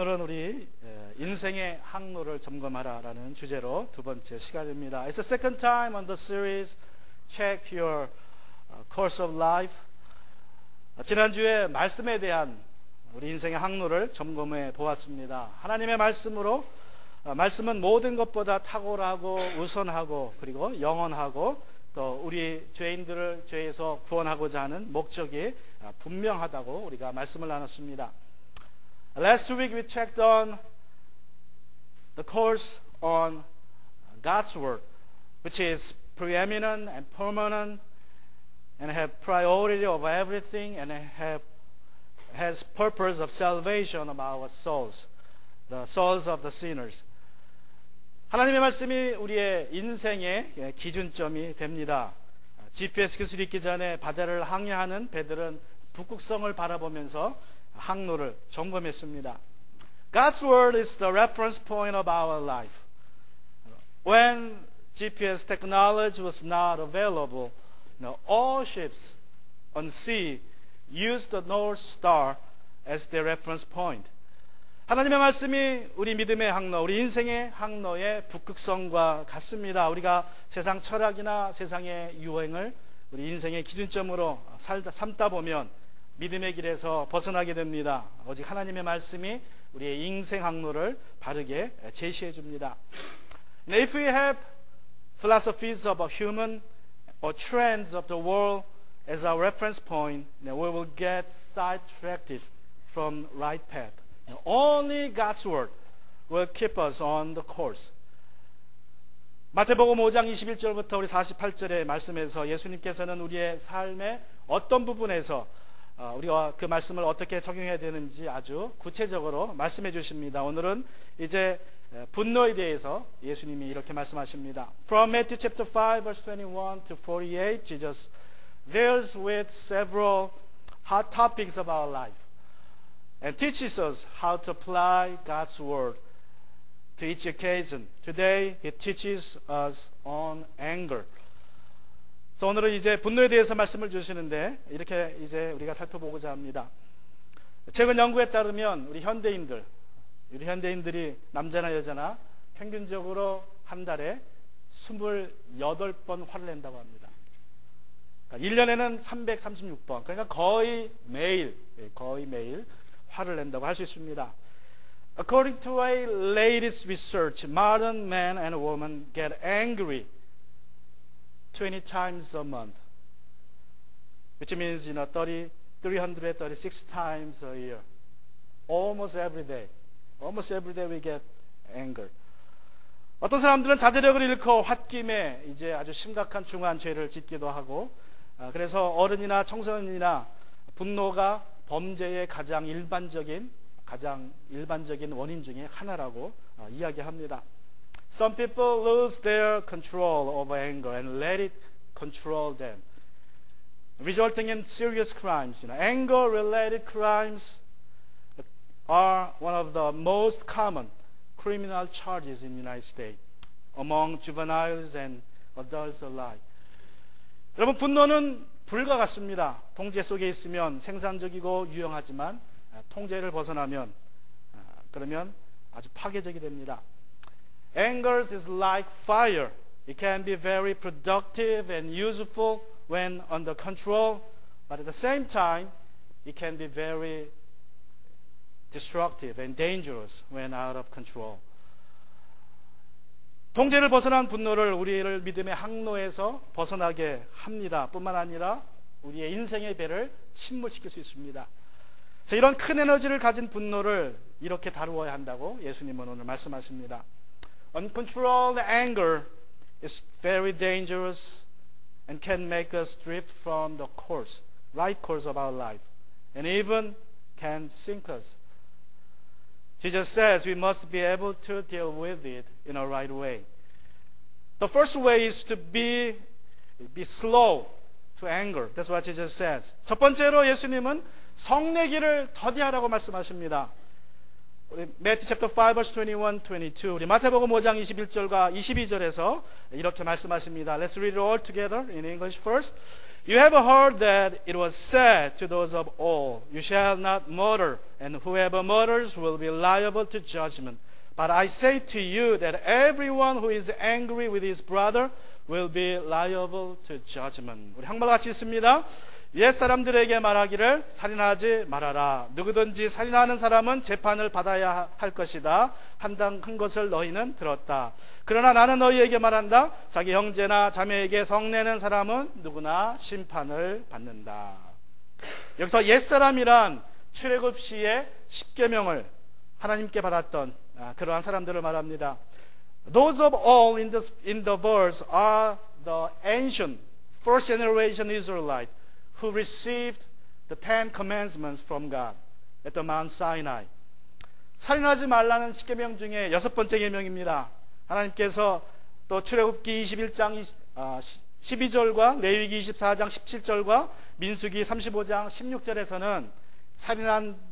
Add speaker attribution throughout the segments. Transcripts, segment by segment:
Speaker 1: 오늘은 우리 인생의 항로를 점검하라라는 주제로 두 번째 시간입니다. It's the second time on the series Check Your Course of Life. 지난주에 말씀에 대한 우리 인생의 항로를 점검해 보았습니다. 하나님의 말씀으로 말씀은 모든 것보다 탁월하고 우선하고 그리고 영원하고 또 우리 죄인들을 죄에서 구원하고자 하는 목적이 분명하다고 우리가 말씀을 나눴습니다. Last week we checked on the course on God's Word, which is preeminent and permanent and have priority of everything and has purpose of salvation of our souls, the souls of the sinners. 하나님의 말씀이 우리의 인생의 기준점이 됩니다. GPS 기술이 있기 전에 바다를 항해하는 배들은 북극성을 바라보면서 항로를 점검했습니다. God's Word is the reference point of our life. When GPS technology was not available, all ships on sea used the North Star as their reference point. 하나님의 말씀이 우리 믿음의 항로, 우리 인생의 항로의 북극성과 같습니다. 우리가 세상 철학이나 세상의 유행을 우리 인생의 기준점으로 삼다 보면 믿음의 길에서 벗어나게 됩니다. 오직 하나님의 말씀이 우리의 인생 항로를 바르게 제시해 줍니다. If we have philosophies of a human or trends of the world as our reference point, we will get sidetracked from right path. Only God's Word will keep us on the course. 마태복음 5장 21절부터 우리 48절의 말씀에서 예수님께서는 우리의 삶의 어떤 부분에서 우리가 그 말씀을 어떻게 적용해야 되는지 아주 구체적으로 말씀해 주십니다. 오늘은 이제 분노에 대해서 예수님이 이렇게 말씀하십니다. From Matthew chapter 5 verse 21 to 48, Jesus deals with several hot topics of our life and teaches us how to apply God's word to each occasion. Today, He teaches us on anger. 그래서 오늘은 이제 분노에 대해서 말씀을 주시는데 이렇게 이제 우리가 살펴보고자 합니다. 최근 연구에 따르면 우리 현대인들이 남자나 여자나 평균적으로 한 달에 28번 화를 낸다고 합니다. 그러니까 1년에는 336번, 그러니까 거의 매일 화를 낸다고 할 수 있습니다. According to a latest research, modern men and women get angry 20 times a month, which means 336 times a year. Almost every day we get anger. 어떤 사람들은 자제력을 잃고 홧김에 이제 아주 심각한 중한 죄를 짓기도 하고, 그래서 어른이나 청소년이나 분노가 범죄의 가장 일반적인 원인 중에 하나라고 이야기합니다. Some people lose their control over anger and let it control them, resulting in serious crimes. Anger-related crimes are one of the most common criminal charges in the United States among juveniles and adults alike. 여러분, 분노는 불과 같습니다. 통제 속에 있으면 생산적이고 유용하지만 통제를 벗어나면 그러면 아주 파괴적이 됩니다. Anger is like fire. It can be very productive and useful when under control, but at the same time, it can be very destructive and dangerous when out of control. 통제를 벗어난 분노를 우리를 믿음의 항로에서 벗어나게 합니다. 뿐만 아니라 우리의 인생의 배를 침몰시킬 수 있습니다. 그래서 이런 큰 에너지를 가진 분노를 이렇게 다루어야 한다고 예수님은 오늘 말씀하십니다. Uncontrolled anger is very dangerous and can make us drift from the course, right course of our life, and even can sink us. Jesus says we must be able to deal with it in a right way. The first way is to be slow to anger. That's what Jesus says. 첫 번째로 예수님은 성내기를 더디하라고 말씀하십니다. 우리 Matthew chapter 5 verse 21, 22 우리 마태복음 5장 21절과 22절에서 이렇게 말씀하십니다. Let's read it all together in English first. You have heard that it was said to those of old, You shall not murder, and whoever murders will be liable to judgment. But I say to you that everyone who is angry with his brother will be liable to judgment. 우리 한번 같이 있습니다. 옛 사람들에게 말하기를 살인하지 말아라. 누구든지 살인하는 사람은 재판을 받아야 할 것이다. 한당한 것을 너희는 들었다. 그러나 나는 너희에게 말한다. 자기 형제나 자매에게 성내는 사람은 누구나 심판을 받는다. 여기서 옛사람이란 출애굽 시의 십계명을 하나님께 받았던 그러한 사람들을 말합니다. Those of all in the verse are the ancient first generation Israelite who received the Ten Commandments from God at the Mount Sinai. 살인하지 말라는 십계명 중에 여섯 번째 계명입니다. 하나님께서 또 출애굽기 21장 12절과 레위기 24장 17절과 민수기 35장 16절에서는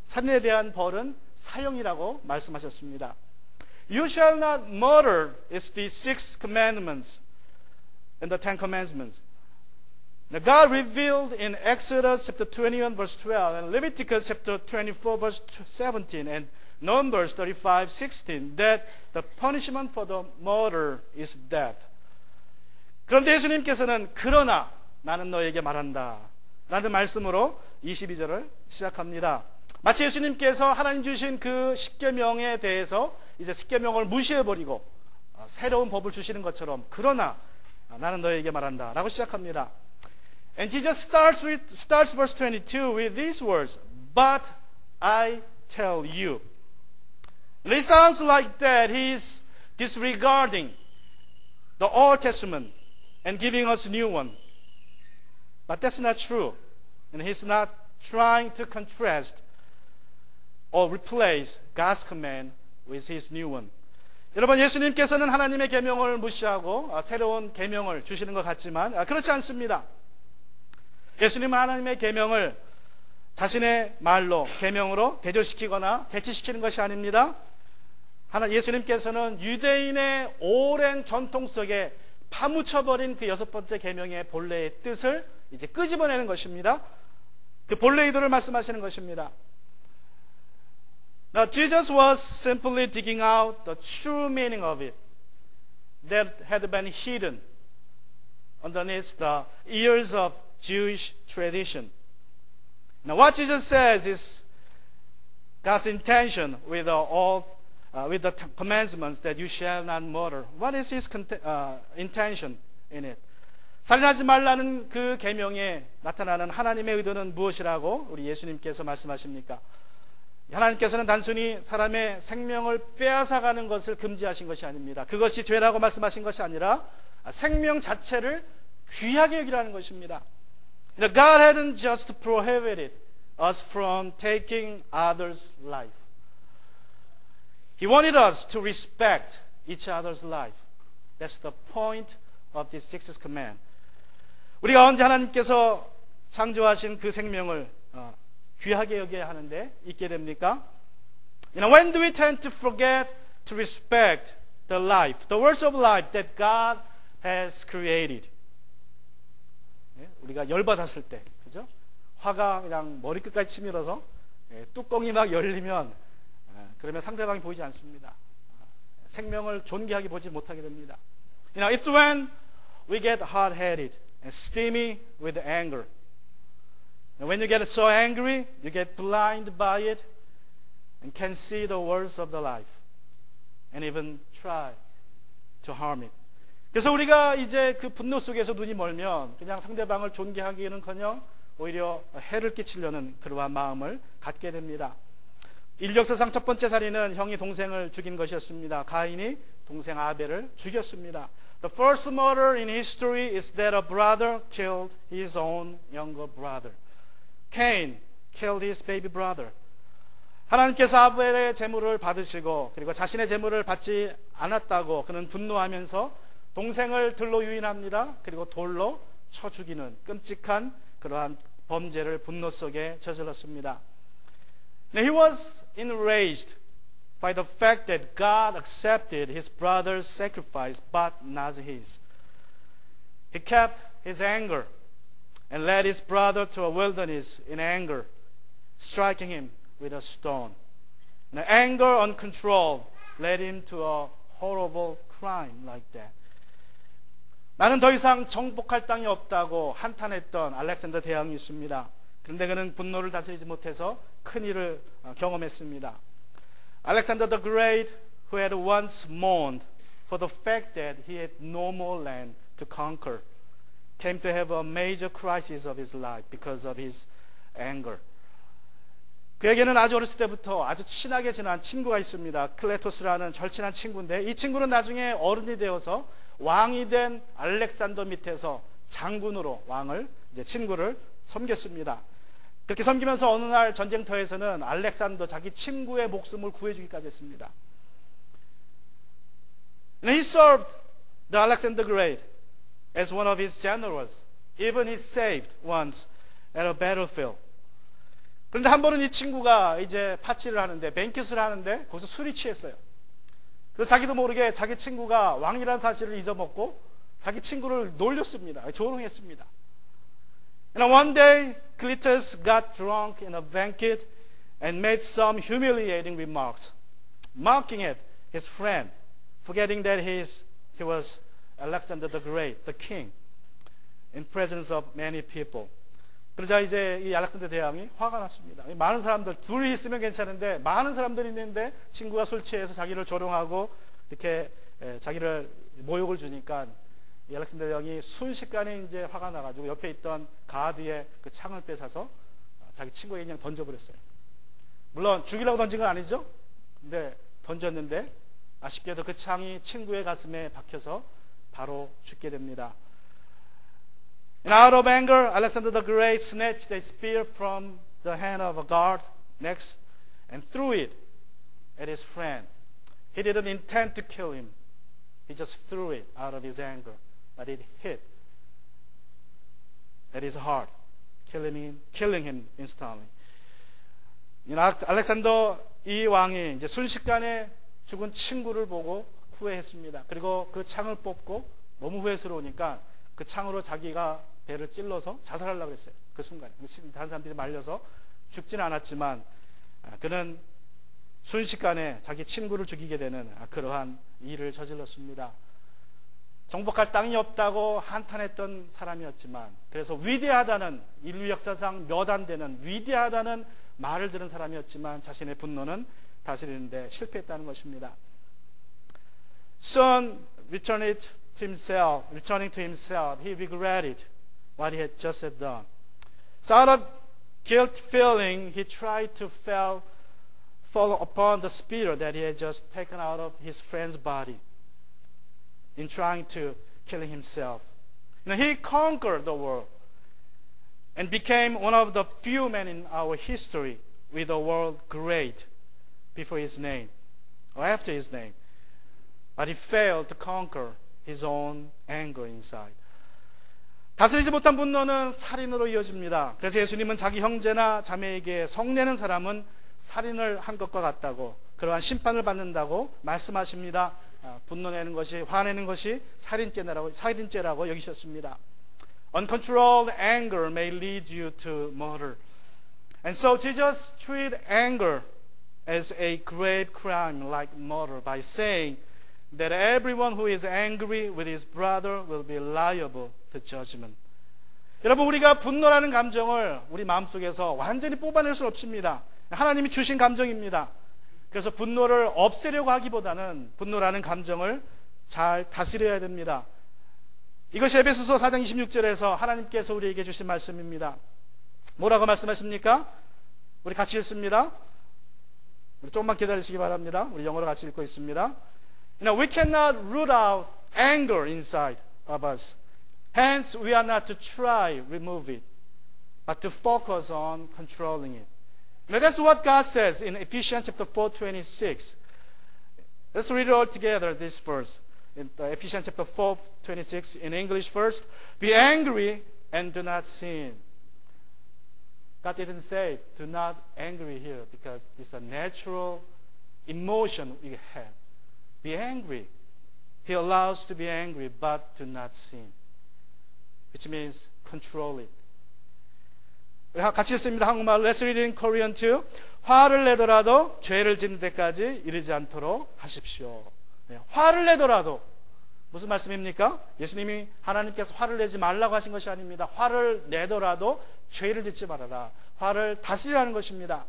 Speaker 1: 살인에 대한 벌은 사형이라고 말씀하셨습니다. You shall not murder is the sixth commandments and the Ten Commandments. Now God revealed in Exodus chapter 21 verse 12 and Leviticus chapter 24 verse 17 and Numbers 35:16 that the punishment for the murder is death. 그런데 예수님께서는 그러나 나는 너에게 말한다 라는 말씀으로 22절을 시작합니다. 마치 예수님께서 하나님 주신 그 십계명에 대해서 이제 십계명을 무시해버리고 새로운 법을 주시는 것처럼 그러나 나는 너에게 말한다 라고 시작합니다. And Jesus starts verse 22 with these words, But I tell you. And it sounds like that he's disregarding the Old Testament and giving us a new one. But that's not true. And he's not trying to contrast or replace God's command with his new one. 여러분, 예수님께서는 하나님의 계명을 무시하고 새로운 계명을 주시는 것 같지만 그렇지 않습니다. 예수님은 하나님의 계명을 자신의 말로 계명으로 대조시키거나 대치시키는 것이 아닙니다. 예수님께서는 유대인의 오랜 전통 속에 파묻혀버린 그 여섯 번째 계명의 본래의 뜻을 이제 끄집어내는 것입니다. 그 본래 의도를 말씀하시는 것입니다. Now Jesus was simply digging out the true meaning of it that had been hidden underneath the years of Jewish tradition. Now what Jesus says is God's intention with the commandments that you shall not murder. What is his intention in it? 살인하지 말라는 그 계명에 나타나는 하나님의 의도는 무엇이라고 우리 예수님께서 말씀하십니까? 하나님께서는 단순히 사람의 생명을 빼앗아가는 것을 금지하신 것이 아닙니다. 그것이 죄라고 말씀하신 것이 아니라 생명 자체를 귀하게 여기라는 것입니다. God hadn't just prohibited us from taking others' life. He wanted us to respect each other's life. That's the point of this sixth command. 우리가 언제 하나님께서 창조하신 그 생명을 귀하게 여겨야 하는데 있게 됩니까? When do we tend to forget to respect the life, the words of life that God has created? 우리가 열받았을 때, 그죠? 화가 그냥 머리끝까지 치밀어서 뚜껑이 막 열리면 그러면 상대방이 보이지 않습니다. 생명을 존귀하게 보지 못하게 됩니다. It's when we get hard-headed and steamy with anger. And when you get so angry, you get blinded by it and can't see the words of the life and even try to harm it. 그래서 우리가 이제 그 분노 속에서 눈이 멀면 그냥 상대방을 존귀하기는커녕 오히려 해를 끼치려는 그러한 마음을 갖게 됩니다. 인력사상 첫 번째 살인은 형이 동생을 죽인 것이었습니다. 가인이 동생 아벨을 죽였습니다. The first murder in history is that a brother killed his own younger brother. Cain killed his baby brother. 하나님께서 아벨의 제물을 받으시고 그리고 자신의 제물을 받지 않았다고 그는 분노하면서 동생을 들로 유인합니다. 그리고 돌로 쳐 죽이는 끔찍한 그러한 범죄를 분노 속에 저질렀습니다. Now he was enraged by the fact that God accepted his brother's sacrifice but not his. He kept his anger and led his brother to a wilderness in anger, striking him with a stone. And anger uncontrolled led him to a horrible crime like that. 나는 더 이상 정복할 땅이 없다고 한탄했던 알렉산더 대왕이 있습니다. 그런데 그는 분노를 다스리지 못해서 큰 일을 경험했습니다. Alexander the Great, who had once mourned for the fact that he had no more land to conquer, came to have a major crisis of his life because of his anger. 그에게는 아주 어렸을 때부터 아주 친하게 지난 친구가 있습니다. 클레토스라는 절친한 친구인데 이 친구는 나중에 어른이 되어서 왕이 된 알렉산더 밑에서 장군으로 왕을 이제 친구를 섬겼습니다. 그렇게 섬기면서 어느 날 전쟁터에서는 알렉산더 자기 친구의 목숨을 구해주기까지 했습니다. And he served the Alexander the Great as one of his generals. Even he saved once at a battlefield. 그런데 한 번은 이 친구가 이제 파티를 하는데 뱅켓을 하는데 거기서 술이 취했어요. 그래서 자기도 모르게 자기 친구가 왕이라는 사실을 잊어먹고 자기 친구를 놀렸습니다. 조롱했습니다. And one day, Cletus got drunk in a banquet and made some humiliating remarks, mocking at his friend, forgetting that he was Alexander the Great, the king, in presence of many people. 그러자 이제 이 알렉산더 대왕이 화가 났습니다. 많은 사람들, 둘이 있으면 괜찮은데 많은 사람들이 있는데 친구가 술 취해서 자기를 조롱하고 이렇게 자기를 모욕을 주니까 이 알렉산더 대왕이 순식간에 이제 화가 나가지고 옆에 있던 가드의 그 창을 뺏어서 자기 친구에게 그냥 던져버렸어요. 물론 죽이려고 던진 건 아니죠. 근데 던졌는데 아쉽게도 그 창이 친구의 가슴에 박혀서 바로 죽게 됩니다. And out of anger, Alexander the Great snatched a spear from the hand of a guard next and threw it at his friend. He didn't intend to kill him. He just threw it out of his anger. But it hit at his heart, killing him instantly. 알렉산더 이 왕이 이제 순식간에 죽은 친구를 보고 후회했습니다. 그리고 그 창을 뽑고 너무 후회스러우니까 그 창으로 자기가 배를 찔러서 자살하려고 했어요. 그 순간에. 다른 사람들이 말려서 죽지는 않았지만 그는 순식간에 자기 친구를 죽이게 되는 그러한 일을 저질렀습니다. 정복할 땅이 없다고 한탄했던 사람이었지만 그래서 위대하다는 인류 역사상 몇 안 되는 위대하다는 말을 들은 사람이었지만 자신의 분노는 다스리는데 실패했다는 것입니다. Soon returning to himself, he regretted what he had just done. So out of guilt feeling, he tried to fall upon the spear that he had just taken out of his friend's body in trying to kill himself. He conquered the world and became one of the few men in our history with a world great before his name or after his name. But he failed to conquer his own anger inside. 다스리지 못한 분노는 살인으로 이어집니다. 그래서 예수님은 자기 형제나 자매에게 성내는 사람은 살인을 한 것과 같다고 그러한 심판을 받는다고 말씀하십니다. 분노내는 것이 화내는 것이 살인죄라고 여기셨습니다. Uncontrolled anger may lead you to murder. And so Jesus treated anger as a great crime like murder by saying that everyone who is angry with his brother will be liable to judgment. 여러분 우리가 분노라는 감정을 우리 마음속에서 완전히 뽑아낼 수는 없습니다. 하나님이 주신 감정입니다. 그래서 분노를 없애려고 하기보다는 분노라는 감정을 잘 다스려야 됩니다. 이것이 에베소서 4장 26절에서 하나님께서 우리에게 주신 말씀입니다. 뭐라고 말씀하십니까? 우리 같이 읽습니다. 우리 조금만 기다리시기 바랍니다. 우리 영어로 같이 읽고 있습니다. We cannot root out anger inside of us. Hence, we are not to try remove it, but to focus on controlling it. Now, that's what God says in Ephesians chapter 4:26. Let's read it all together, this verse. In Ephesians chapter 4:26, in English first. Be angry and do not sin. God didn't say, do not angry here, because it's a natural emotion we have. Be angry. He allows to be angry, but do not sin. Which means control it. 같이 읽습니다. 한국말로. Let's read in Korean too. 화를 내더라도 죄를 짓는 데까지 이르지 않도록 하십시오. 네, 화를 내더라도 무슨 말씀입니까? 예수님이 하나님께서 화를 내지 말라고 하신 것이 아닙니다. 화를 내더라도 죄를 짓지 말아라. 화를 다스리라는 것입니다.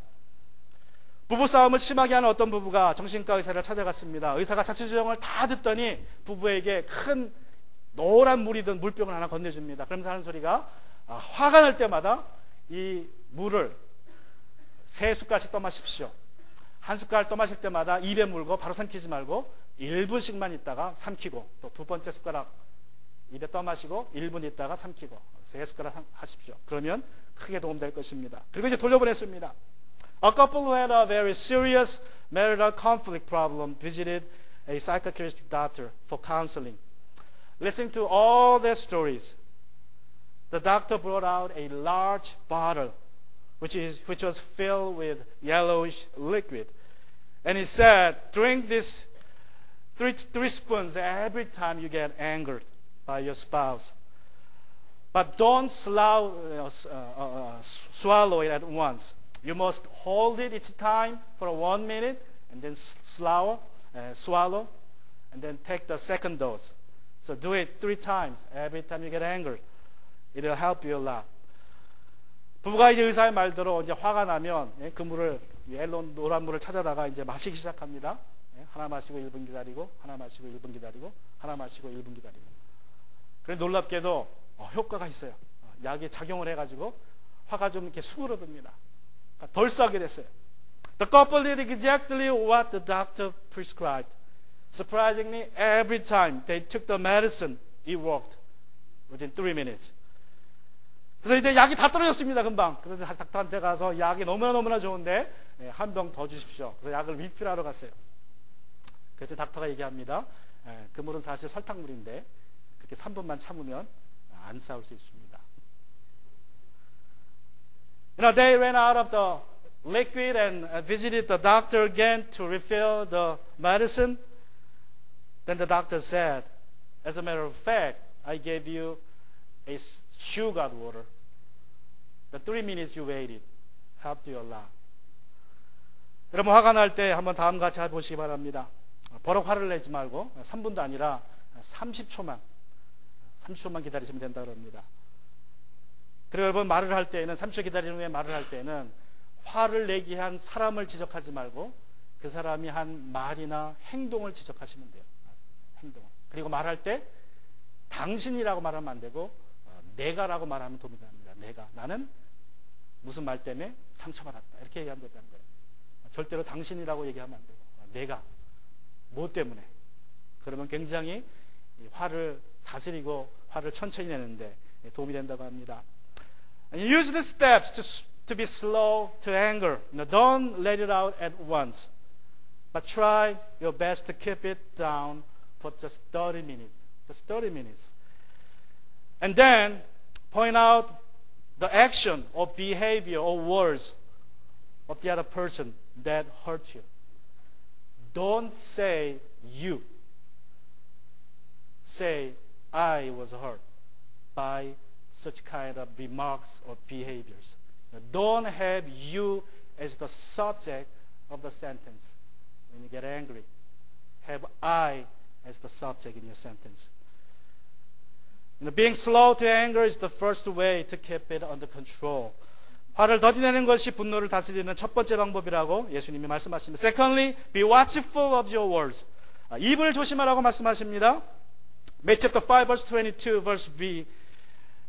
Speaker 1: 부부싸움을 심하게 하는 어떤 부부가 정신과 의사를 찾아갔습니다. 의사가 자초지종을 다 듣더니 부부에게 큰 노란 물이 든 물병을 하나 건네줍니다. 그러면서 하는 소리가 화가 날 때마다 이 물을 3숟갈씩 떠마십시오. 한 숟갈 떠마실 때마다 입에 물고 바로 삼키지 말고 1분씩만 있다가 삼키고, 또 두 번째 숟가락 입에 떠마시고 1분 있다가 삼키고 3숟가락 하십시오. 그러면 크게 도움될 것입니다. 그리고 이제 돌려보냈습니다. A couple who had a very serious marital conflict problem visited a psychiatric doctor for counseling. Listening to all their stories, the doctor brought out a large bottle which was filled with yellowish liquid. And he said, drink this three spoons every time you get angered by your spouse. But don't swallow it at once. You must hold it each time for 1 minute and then swallow, and then take the second dose. So do it 3 times every time you get angered. It will help you a lot. 부부가 이제 의사의 말대로 이제 화가 나면 그 물을, 노란 물을 찾아다가 이제 마시기 시작합니다. 하나 마시고 1분 기다리고, 하나 마시고 1분 기다리고, 하나 마시고 1분 기다리고. 그런데 놀랍게도 효과가 있어요. 약이 작용을 해가지고 화가 좀 이렇게 수그러듭니다. 덜 싸게 됐어요. The couple did exactly what the doctor prescribed. Surprisingly, every time they took the medicine, it worked within 3 minutes. 그래서 이제 약이 다 떨어졌습니다, 금방. 그래서 닥터한테 가서 약이 너무나 좋은데 한 병 더 주십시오. 그래서 약을 리필하러 갔어요. 그때 닥터가 얘기합니다. 그 물은 사실 설탕물인데 그렇게 3분만 참으면 안 싸울 수 있습니다. They ran out of the liquid and visited the doctor again to refill the medicine. Then the doctor said, as a matter of fact, I gave you a sugared water. The 3 minutes you waited helped you a lot. 여러분, 화가 날 때 한번 다음 같이 해보시기 바랍니다. 버럭 화를 내지 말고 3분도 아니라 30초만 기다리시면 된다고 합니다. 그리고 여러분, 말을 할 때에는 30초 기다린 후에 말을 할 때는 화를 내게 한 사람을 지적하지 말고 그 사람이 한 말이나 행동을 지적하시면 돼요. 행동. 그리고 말할 때 당신이라고 말하면 안 되고 내가라고 말하면 도움이 됩니다. 내가, 나는 무슨 말 때문에 상처받았다, 이렇게 얘기하면 된다는 거예요. 절대로 당신이라고 얘기하면 안 되고 내가 뭐 때문에. 그러면 굉장히 화를 다스리고 화를 천천히 내는데 도움이 된다고 합니다. And use the steps to be slow to anger. Don't let it out at once, but try your best to keep it down for just 30 minutes. Just 30 minutes. And then point out the action or behavior or words of the other person that hurt you. Don't say you. Say I was hurt by such kind of remarks or behaviors. Don't have you as the subject of the sentence when you get angry. Have I as the subject in your sentence. Being slow to anger is the first way to keep it under control. 화를 더디내는 것이 분노를 다스리는 첫 번째 방법이라고 예수님이 말씀하십니다. Secondly, be watchful of your words. 입을 조심하라고 말씀하십니다. Matthew chapter 5 verse 22 verse B.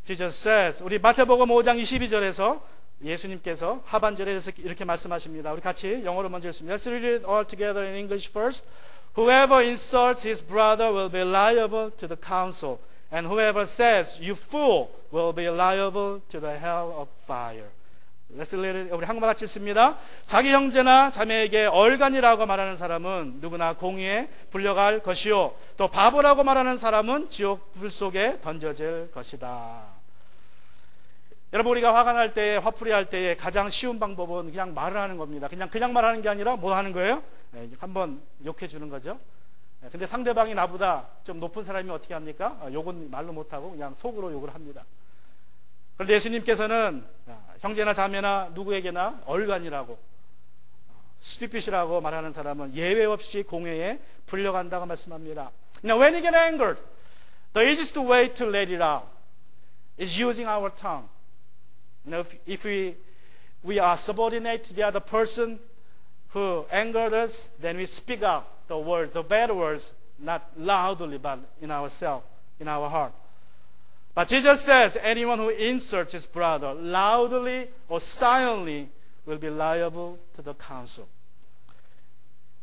Speaker 1: Jesus says, 우리 마태복음 5장 22절에서 예수님께서 하반절에 이렇게 말씀하십니다. 우리 같이 영어로 먼저 읽습니다. Let's read it all together in English first. Whoever insults his brother will be liable to the council. And whoever says, you fool, will be liable to the hell of fire. Let's read it. 우리 한국말 같이 읽습니다. 자기 형제나 자매에게 얼간이라고 말하는 사람은 누구나 공의에 불려갈 것이요, 또 바보라고 말하는 사람은 지옥 불 속에 던져질 것이다. 여러분, 우리가 화가 날 때, 화풀이 할 때에 가장 쉬운 방법은 그냥 말을 하는 겁니다. 그냥 말하는 게 아니라 뭐 하는 거예요? 한번 욕해 주는 거죠. 근데 상대방이 나보다 좀 높은 사람이 어떻게 합니까? 욕은 말로 못하고 그냥 속으로 욕을 합니다. 그런데 예수님께서는 형제나 자매나 누구에게나 얼간이라고, stupid이라고 말하는 사람은 예외 없이 공회에 불려간다고 말씀합니다. When you get angered, the easiest way to let it out is using our tongue. If we are subordinate to the other person who angered us, then we speak out the words, the bad words, not loudly, but in ourselves, in our heart. But Jesus says, anyone who insults his brother loudly or silently will be liable to the council.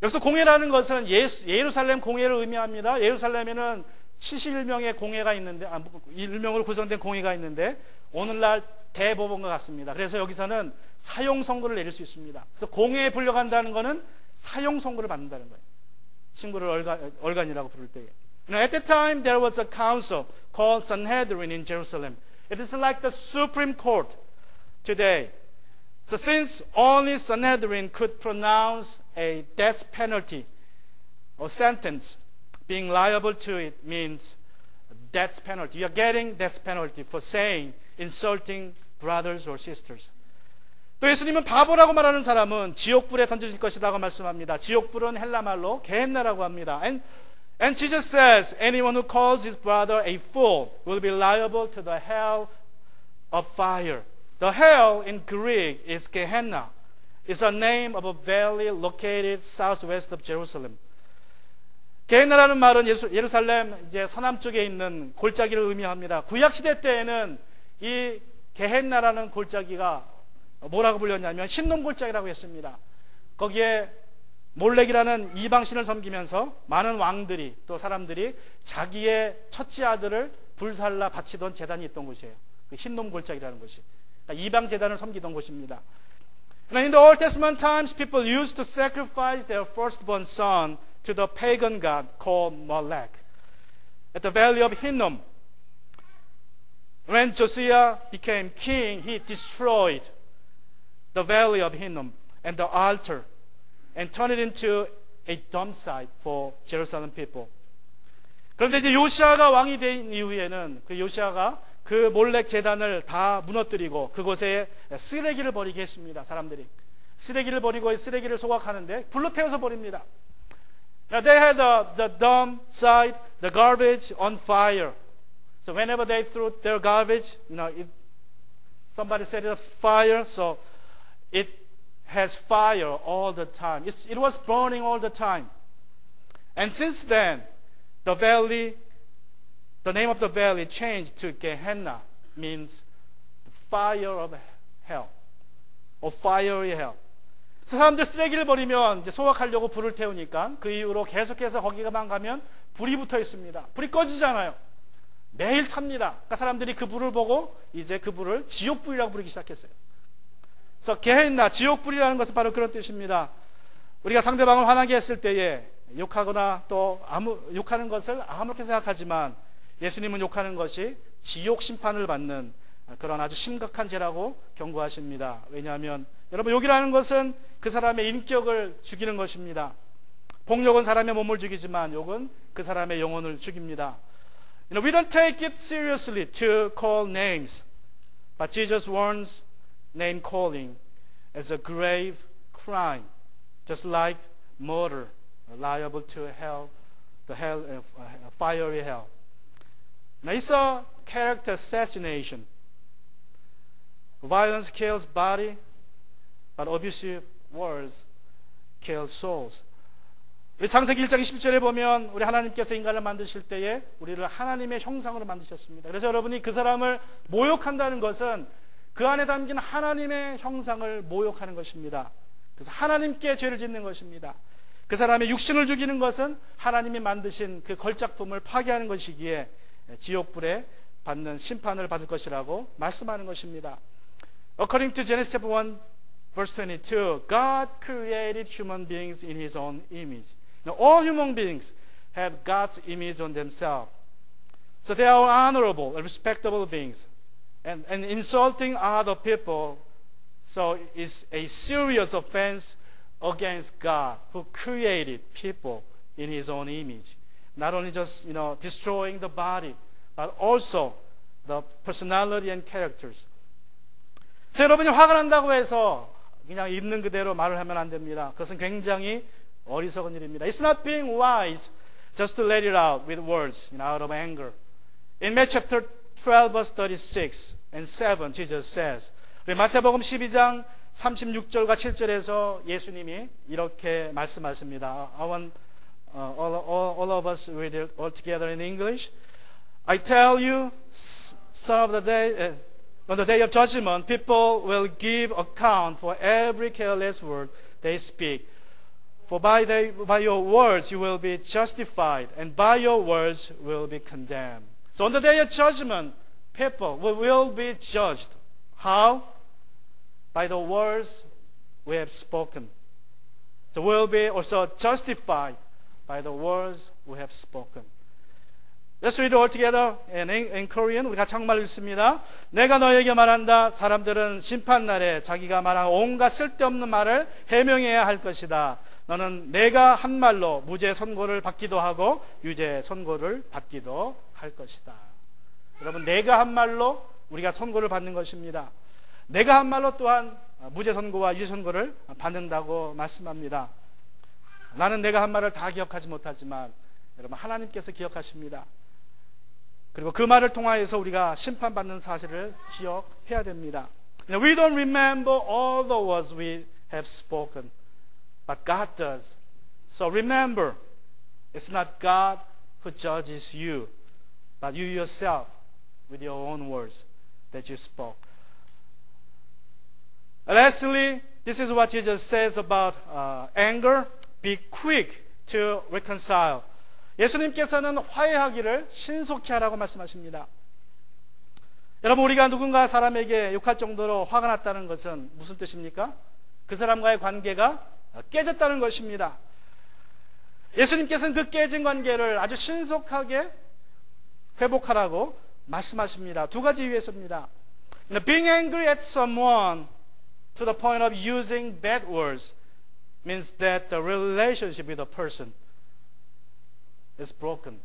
Speaker 1: 여기서 공회라는 것은 예루살렘 공회를 의미합니다. 예루살렘에는 71명의 공회가 있는데, 1명으로 구성된 공회가 있는데, 오늘날 대법원과 같습니다. 그래서 여기서는 사형 선고를 내릴 수 있습니다. 그래서 공회에 불려간다는 것은 사형 선고를 받는다는 거예요. 친구를 얼간이라고 부를 때에. At that time, there was a council called Sanhedrin in Jerusalem. It is like the Supreme Court today. So since only Sanhedrin could pronounce a death penalty or sentence, being liable to it means death penalty. You are getting death penalty for saying, insulting brothers or sisters. 또 예수님은 바보라고 말하는 사람은 지옥불에 던져질 것이라고 말씀합니다. 지옥불은 헬라말로 게헨나라고 합니다. And Jesus says, anyone who calls his brother a fool will be liable to the hell of fire. The hell in Greek is Gehenna. It's a name of a valley located southwest of Jerusalem. 게헨나라는 말은 예루살렘 이제 서남쪽에 있는 골짜기를 의미합니다. 구약 시대 때에는 이 게헨나라는 골짜기가 뭐라고 불렸냐면 흰놈 골짜기라고 했습니다. 거기에 몰렉이라는 이방신을 섬기면서 많은 왕들이 또 사람들이 자기의 첫째 아들을 불살라 바치던 제단이 있던 곳이에요. 그 흰놈 골짜기라는 곳이. 그러니까 이방 제단을 섬기던 곳입니다. In the Old Testament times, people used to sacrifice their firstborn son to the pagan god called Molech at the valley of Hinnom. When Josiah became king, he destroyed the valley of Hinnom and the altar and turned it into a dump site for Jerusalem people. 그런데 이제 요시아가 왕이 된 이후에는 그 요시아가 그 몰렉 제단을 다 무너뜨리고 그곳에 쓰레기를 버리게 했습니다. 사람들이 쓰레기를 버리고 쓰레기를 소각하는데 불로 태워서 버립니다. Now they had the dump site, the garbage on fire. So whenever they threw their garbage, if somebody set it up fire, so it has fire all the time. It was burning all the time. And since then, the name of the valley changed to Gehenna, means fire of hell, or fiery hell. 사람들 쓰레기를 버리면 이제 소각하려고 불을 태우니까 그 이후로 계속해서 거기가만 가면 불이 붙어 있습니다. 불이 꺼지잖아요. 매일 탑니다. 그러니까 사람들이 그 불을 보고 이제 그 불을 지옥불이라고 부르기 시작했어요. 그래서 게헨나, 지옥불이라는 것은 바로 그런 뜻입니다. 우리가 상대방을 화나게 했을 때에 욕하거나 또 욕하는 것을 아무렇게 생각하지만 예수님은 욕하는 것이 지옥 심판을 받는 그런 아주 심각한 죄라고 경고하십니다. 왜냐하면 여러분 욕이라는 것은 그 사람의 인격을 죽이는 것입니다. 폭력은 사람의 몸을 죽이지만 욕은 그 사람의 영혼을 죽입니다. We don't take it seriously to call names, but Jesus warns name calling as a grave crime, just like murder, liable to hell, the hell, fiery hell. Now it's a character assassination. Violence kills body, but abusive words kill souls. 우리 창세기 1장 20절에 보면 우리 하나님께서 인간을 만드실 때에 우리를 하나님의 형상으로 만드셨습니다. 그래서 여러분이 그 사람을 모욕한다는 것은 그 안에 담긴 하나님의 형상을 모욕하는 것입니다. 그래서 하나님께 죄를 짓는 것입니다. 그 사람의 육신을 죽이는 것은 하나님이 만드신 그 걸작품을 파괴하는 것이기에 지옥불에 받는 심판을 받을 것이라고 말씀하는 것입니다. According to Genesis chapter 1 verse 22, God created human beings in His own image. Now, all human beings have God's image on themselves. So they are honorable and respectable beings. And insulting other people, so it's a serious offense against God who created people in His own image. Not only just, destroying the body, but also the personality and characters. 자, 여러분이 화가 난다고 해서 그냥 있는 그대로 말을 하면 안 됩니다. 그것은 굉장히 어리석은 일입니다. It's not being wise just to let it out with words, out of anger. In Matthew chapter 12 verse 36 and 7 Jesus says, 우리 마태복음 12장 36절과 7절에서 예수님이 이렇게 말씀하십니다. I want all of us read it all together in English. I tell you, son of the day, on the day of judgment, people will give account for every careless word they speak. For by your words you will be justified, and by your words will be condemned. So on the day of judgment, people will be judged. How? By the words we have spoken. So we'll be also justified by the words we have spoken. Let's read it all together in Korean. 우리 같이 한국말 읽습니다. 내가 너에게 말한다. 사람들은 심판날에 자기가 말한 온갖 쓸데없는 말을 해명해야 할 것이다. 너는 내가 한 말로 무죄 선고를 받기도 하고 유죄 선고를 받기도 할 것이다. 여러분, 내가 한 말로 우리가 선고를 받는 것입니다. 내가 한 말로 또한 무죄 선고와 유죄 선고를 받는다고 말씀합니다. 나는 내가 한 말을 다 기억하지 못하지만 여러분, 하나님께서 기억하십니다. 그리고 그 말을 통하여서 우리가 심판받는 사실을 기억해야 됩니다. We don't remember all the words we have spoken, but God does. So remember, it's not God who judges you, but you yourself with your own words that you spoke. Lastly, this is what Jesus says about anger. Be quick to reconcile. 예수님께서는 화해하기를 신속히 하라고 말씀하십니다. 여러분, 우리가 누군가 사람에게 욕할 정도로 화가 났다는 것은 무슨 뜻입니까? 그 사람과의 관계가 깨졌다는 것입니다. 예수님께서는 그 깨진 관계를 아주 신속하게 회복하라고 말씀하십니다. 두 가지 이유에서입니다. Being angry at someone to the point of using bad words means that the relationship with a person is broken.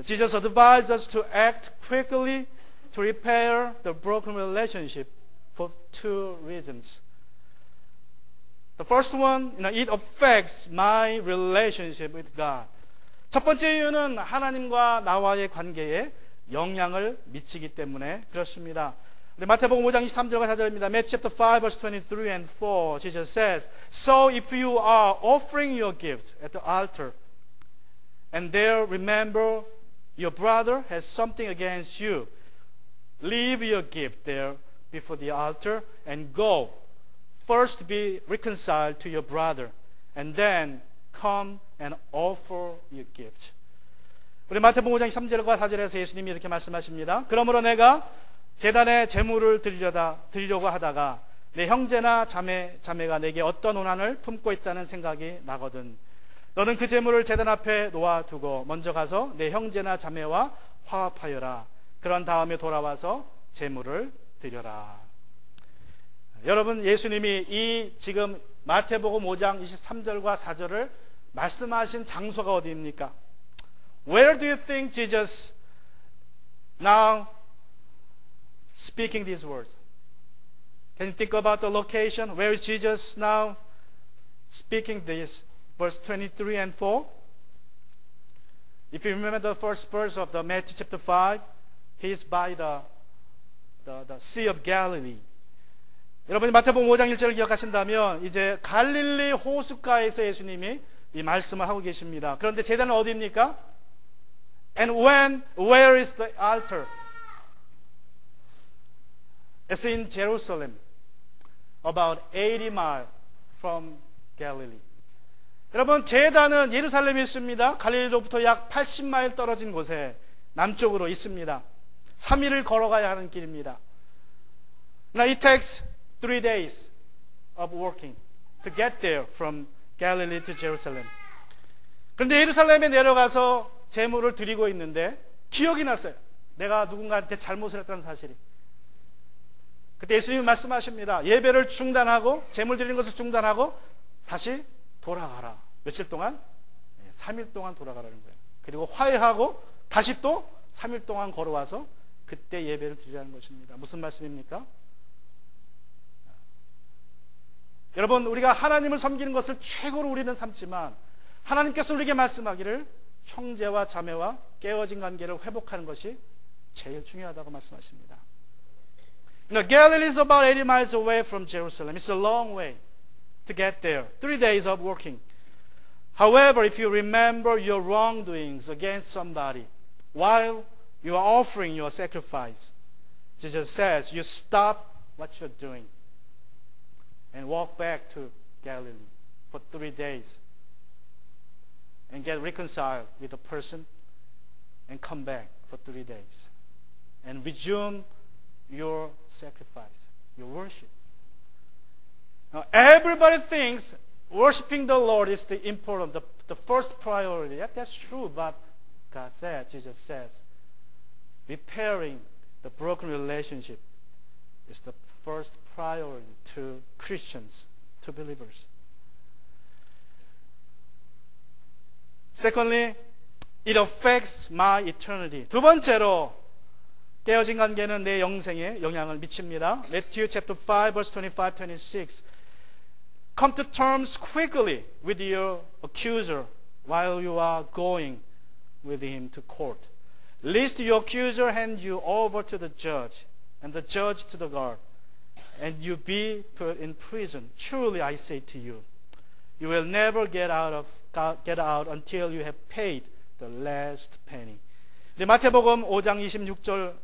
Speaker 1: Jesus advised us to act quickly to repair the broken relationship for two reasons. The first one, it affects my relationship with God. 첫 번째 이유는 하나님과 나와의 관계에 영향을 미치기 때문에 그렇습니다. 마태복음 5장 23절과 4절입니다. Matthew chapter 5 verse 23 and 4 Jesus says, So if you are offering your gift at the altar and there remember your brother has something against you, leave your gift there before the altar and go. First be reconciled to your brother and then come and offer your gift. 우리 마태복음 5장 3절과 4절에서 예수님이 이렇게 말씀하십니다. 그러므로 내가 제단에 제물을 드리려고 하다가 내 형제나 자매가 내게 어떤 원한을 품고 있다는 생각이 나거든. 너는 그 제물을 제단 앞에 놓아두고 먼저 가서 내 형제나 자매와 화합하여라. 그런 다음에 돌아와서 제물을 드려라. 여러분, 예수님이 이 지금 마태복음 5장 23절과 4절을 말씀하신 장소가 어디입니까? Where do you think Jesus now speaking these words? Can you think about the location? Where is Jesus now speaking this? Verse 23 and 4. If you remember the first verse of the Matthew chapter 5, he is by the Sea of Galilee. 여러분이 마태복음 5장 1절을 기억하신다면 이제 갈릴리 호숫가에서 예수님이 이 말씀을 하고 계십니다. 그런데 제단은 어디입니까? And where is the altar? It's in Jerusalem, about 80 miles from Galilee. 여러분, 제단은 예루살렘에 있습니다. 갈릴리로부터 약 80마일 떨어진 곳에 남쪽으로 있습니다. 3일을 걸어가야 하는 길입니다. Now it takes 3 days of walking to get there from Galilee to Jerusalem. 그런데 예루살렘에 내려가서 제물을 드리고 있는데 기억이 났어요. 내가 누군가한테 잘못을 했다는 사실이. 그때 예수님이 말씀하십니다. 예배를 중단하고 제물 드리는 것을 중단하고 다시 돌아가라. 며칠 동안? 3일 동안 돌아가라는 거예요. 그리고 화해하고 다시 또 3일 동안 걸어와서 그때 예배를 드리라는 것입니다. 무슨 말씀입니까? 여러분, 우리가 하나님을 섬기는 것을 최고로 우리는 삼지만 하나님께서 우리에게 말씀하기를 형제와 자매와 깨어진 관계를 회복하는 것이 제일 중요하다고 말씀하십니다. Galilee is about 80 miles away from Jerusalem. It's a long way to get there. 3 days of walking. However, if you remember your wrongdoings against somebody while you are offering your sacrifice, Jesus says, you stop what you're doing and walk back to Galilee for 3 days and get reconciled with the person and come back for 3 days and resume your sacrifice, your worship. Now, everybody thinks worshiping the Lord is the important, the first priority. Yeah, that's true, but God said, Jesus says, repairing the broken relationship is the first priority to Christians, to believers. Secondly, it affects my eternity. 두 번째로 깨어진 관계는 내 영생에 영향을 미칩니다. Matthew chapter 5 verse 25, 26. Come to terms quickly with your accuser while you are going with him to court. Lest your accuser hand you over to the judge, and the judge to the guard, and you be put in prison. Truly I say to you, you will never get out until you have paid the last penny. 네, 마태복음 5장 25절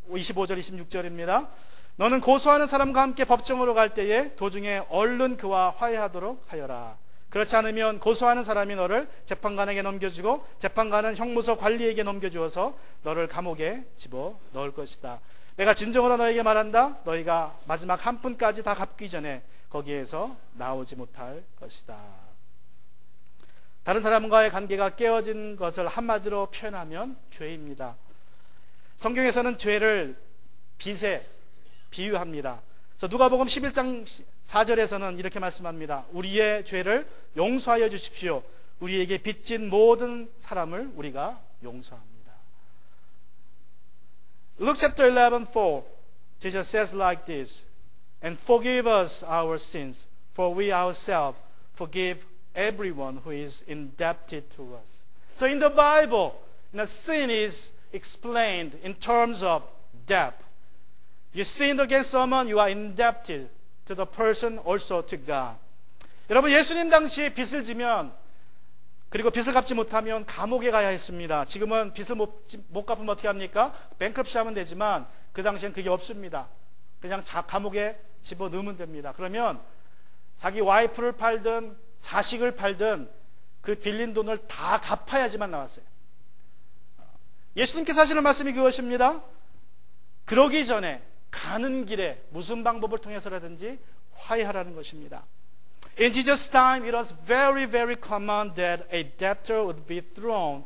Speaker 1: 26절입니다. 너는 고소하는 사람과 함께 법정으로 갈 때에 도중에 얼른 그와 화해하도록 하여라. 그렇지 않으면 고소하는 사람이 너를 재판관에게 넘겨주고 재판관은 형무소 관리에게 넘겨주어서 너를 감옥에 집어넣을 것이다. 내가 진정으로 너에게 말한다. 너희가 마지막 한 푼까지 다 갚기 전에 거기에서 나오지 못할 것이다. 다른 사람과의 관계가 깨어진 것을 한마디로 표현하면 죄입니다. 성경에서는 죄를 빚에 비유합니다. 그래서 누가복음 11장 4절에서는 이렇게 말씀합니다. 우리의 죄를 용서하여 주십시오. 우리에게 빚진 모든 사람을 우리가 용서합니다. Luke chapter 11:4 Jesus says like this, and forgive us our sins, for we ourselves forgive everyone who is indebted to us. So in the Bible, sin is explained in terms of debt. You sinned against someone, you are indebted to the person, also to God. 여러분, 예수님 당시 빚을 지면, 그리고 빚을 갚지 못하면 감옥에 가야 했습니다. 지금은 빚을 못 갚으면 어떻게 합니까? 뱅크럽시 하면 되지만 그 당시엔 그게 없습니다. 그냥 감옥에 집어넣으면 됩니다. 그러면 자기 와이프를 팔든 자식을 팔든 그 빌린 돈을 다 갚아야지만 나왔어요. 예수님께서 하시는 말씀이 그것입니다. 그러기 전에 가는 길에 무슨 방법을 통해서라든지 화해하라는 것입니다. In Jesus' time, it was very, very common that a debtor would be thrown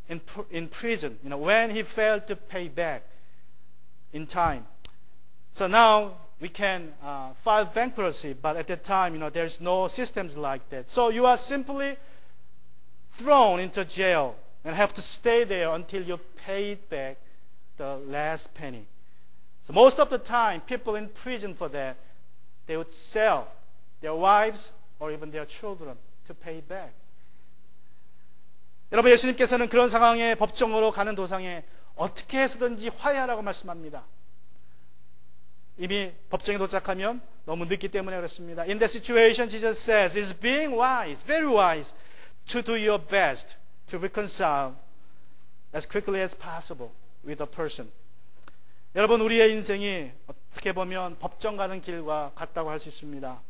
Speaker 1: in prison, when he failed to pay back in time. So now we can file bankruptcy, but at that time, there's no systems like that. So you are simply thrown into jail and have to stay there until you pay back the last penny. So most of the time, people in prison for that, they would sell their wives or even their children to pay back. 여러분, 예수님께서는 그런 상황에 법정으로 가는 도상에 어떻게 해서든지 화해하라고 말씀합니다. 이미 법정에 도착하면 너무 늦기 때문에 그렇습니다. In that situation, Jesus says, it's being wise, very wise, to do your best to reconcile as quickly as possible with a person. 여러분, 우리의 인생이 어떻게 보면 법정 가는 길과 같다고 할 수 있습니다.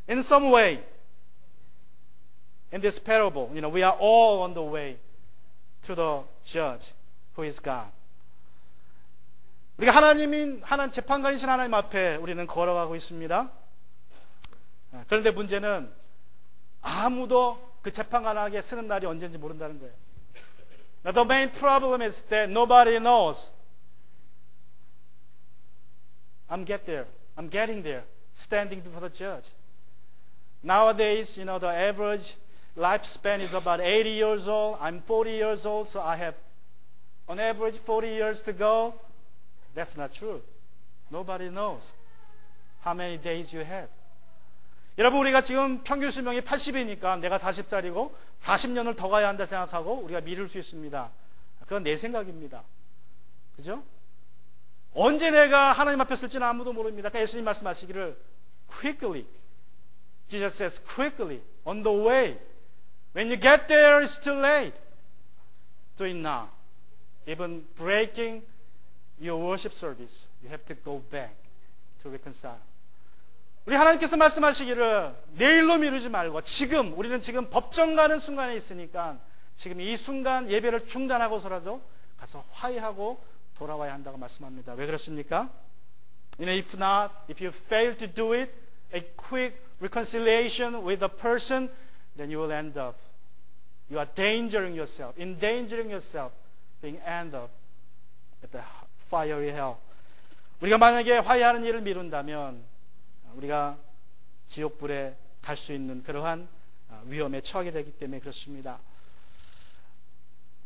Speaker 1: In some way, in this parable, we are all on the way to the judge, who is God. 우리가 하나님 재판관이신 하나님 앞에 우리는 걸어가고 있습니다. 그런데 문제는 아무도 그 재판관에게 쓰는 날이 언제인지 모른다는 거예요. Now, the main problem is that nobody knows. I'm getting there, standing before the judge. Nowadays, the average lifespan is about 80 years old. I'm 40 years old, so I have On average, 40 years to go. That's not true. Nobody knows how many days you have. 여러분, 우리가 지금 평균 수명이 80이니까 내가 40살이고 40년을 더 가야 한다 생각하고 우리가 미룰 수 있습니다. 그건 내 생각입니다. 그죠? 언제 내가 하나님 앞에 쓸지는 아무도 모릅니다. 예수님 말씀하시기를 quickly. Jesus says quickly, on the way. When you get there, it's too late. Do it now. Even breaking your worship service, you have to go back to reconcile. 우리 하나님께서 말씀하시기를 내일로 미루지 말고 지금, 우리는 지금 법정 가는 순간에 있으니까 지금 이 순간 예배를 중단하고서라도 가서 화해하고 돌아와야 한다고 말씀합니다. 왜 그렇습니까? If not, if you fail to do it, a quick reconciliation with a person, then you will end up, you are endangering yourself, being end up at the fiery hell. 우리가 만약에 화해하는 일을 미룬다면 우리가 지옥불에 갈 수 있는 그러한 위험에 처하게 되기 때문에 그렇습니다.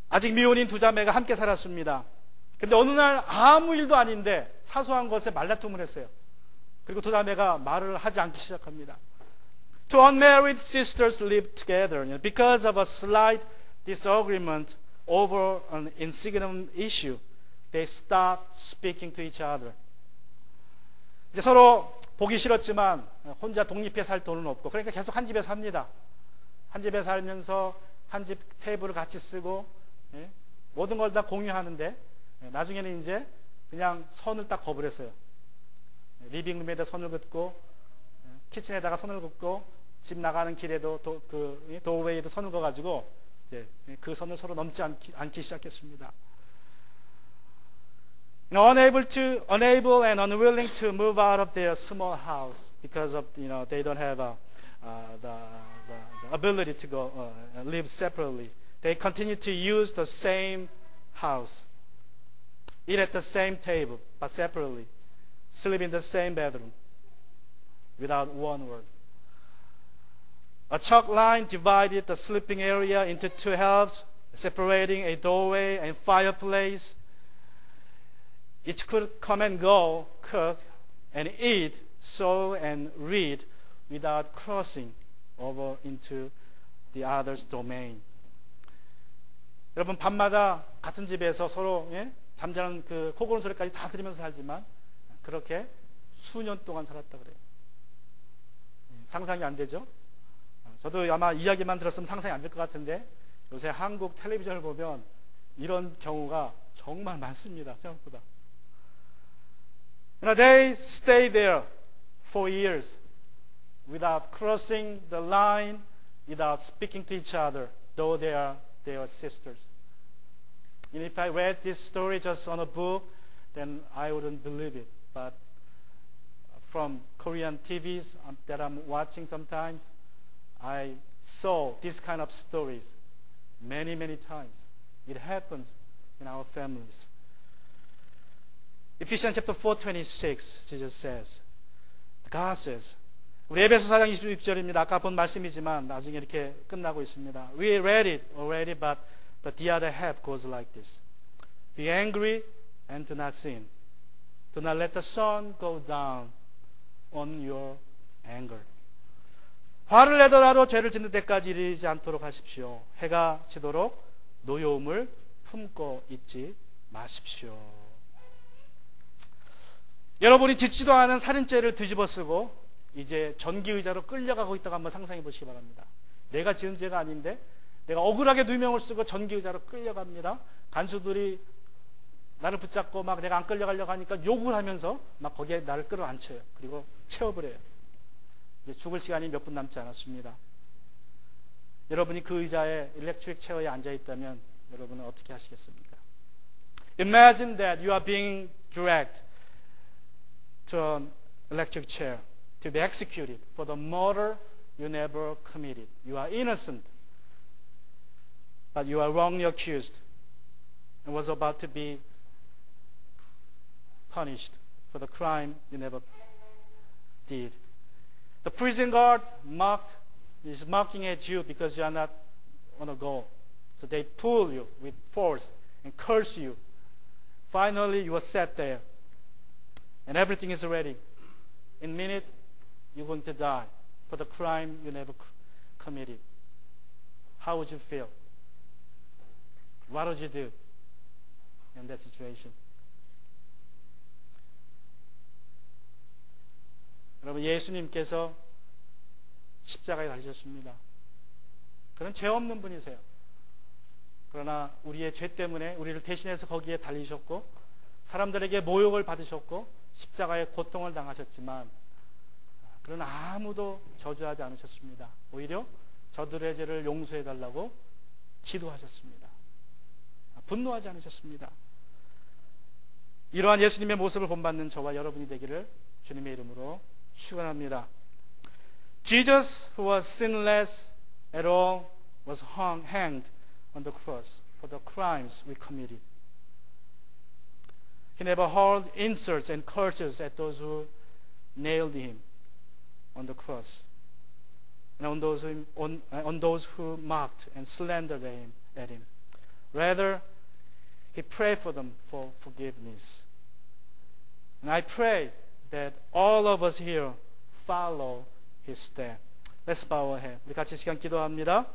Speaker 1: 아직 미혼인 두 자매가 함께 살았습니다. 근데 어느 날 아무 일도 아닌데 사소한 것에 말다툼을 했어요. 그리고 두 자매가 말을 하지 않기 시작합니다. Two unmarried sisters lived together. Because of a slight disagreement over an insignificant issue, they stopped speaking to each other. 이제 서로 보기 싫었지만 혼자 독립해 살 돈은 없고 그러니까 계속 한 집에 삽니다. 한 집에 살면서 한 집 테이블을 같이 쓰고 모든 걸 다 공유하는데 나중에는 이제 그냥 선을 딱 거부했어요. 리빙룸에다 선을 긋고 키친에다가 선을 긋고 집 나가는 길에도 도어웨이에도 선을 그어가지고 이제 그 선을 서로 넘지 않기 시작했습니다. Unable and unwilling to move out of their small house because of they don't have the ability to go live separately. They continue to use the same house, eat at the same table but separately, sleep in the same bedroom without one word. A chalk line divided the sleeping area into two halves, separating a doorway and fireplace. Each could come and go, cook and eat, sew and read without crossing over into the other's domain. 여러분, 밤마다 같은 집에서 서로 잠자는 그 코 고는 소리까지 다 들으면서 살지만 그렇게 수년 동안 살았다 그래요. 상상이 안 되죠? 저도 아마 이야기만 들었으면 상상이 안 될 것 같은데 요새 한국 텔레비전을 보면 이런 경우가 정말 많습니다. 생각보다. They stay there for years without crossing the line, without speaking to each other, though they are sisters. And if I read this story just on a book, then I wouldn't believe it. But from Korean TVs that I'm watching sometimes, I saw this kind of stories many, many times. It happens in our families. Ephesians chapter 4:26, Jesus says, God says, 우리 에베소 4장 26절입니다. 아까 본 말씀이지만 나중에 이렇게 끝나고 있습니다. We read it already, but the other half goes like this. Be angry and do not sin. Do not let the sun go down on your anger. 화를 내더라도 죄를 짓는 데까지 이르지 않도록 하십시오. 해가 지도록 노여움을 품고 있지 마십시오. 여러분이 짓지도 않은 살인죄를 뒤집어쓰고 이제 전기의자로 끌려가고 있다고 한번 상상해 보시기 바랍니다. 내가 지은 죄가 아닌데 내가 억울하게 누명을 쓰고 전기의자로 끌려갑니다. 간수들이 나를 붙잡고 막 내가 안 끌려가려고 하니까 욕을 하면서 막 거기에 나를 끌어안혀요. 그리고 채워버려요. 이제 죽을 시간이 몇 분 남지 않았습니다. 여러분이 그 의자에 일렉트릭 체어에 앉아 있다면 여러분은 어떻게 하시겠습니까? Imagine that you are being dragged to an electric chair to be executed for the murder you never committed. You are innocent, but you are wrongly accused and was about to be punished for the crime you never did. The prison guard is mocking at you because you are not on a go. So they pull you with force and curse you. Finally, you are sat there, and everything is ready. In a minute, you're going to die for the crime you never committed. How would you feel? What would you do in that situation? 여러분, 예수님께서 십자가에 달리셨습니다. 그런 죄 없는 분이세요. 그러나 우리의 죄 때문에 우리를 대신해서 거기에 달리셨고 사람들에게 모욕을 받으셨고 십자가의 고통을 당하셨지만 그러나 아무도 저주하지 않으셨습니다. 오히려 저들의 죄를 용서해 달라고 기도하셨습니다. 분노하지 않으셨습니다. 이러한 예수님의 모습을 본받는 저와 여러분이 되기를 주님의 이름으로 축원합니다. Jesus, who was sinless at all, was hanged on the cross for the crimes we committed. He never hurled insults and curses at those who nailed him on the cross, and on those who mocked and slandered at him. Rather, he prayed for them for forgiveness. And I pray that all of us here follow his step. Let's bow our head. 우리 같이 시간 기도합니다.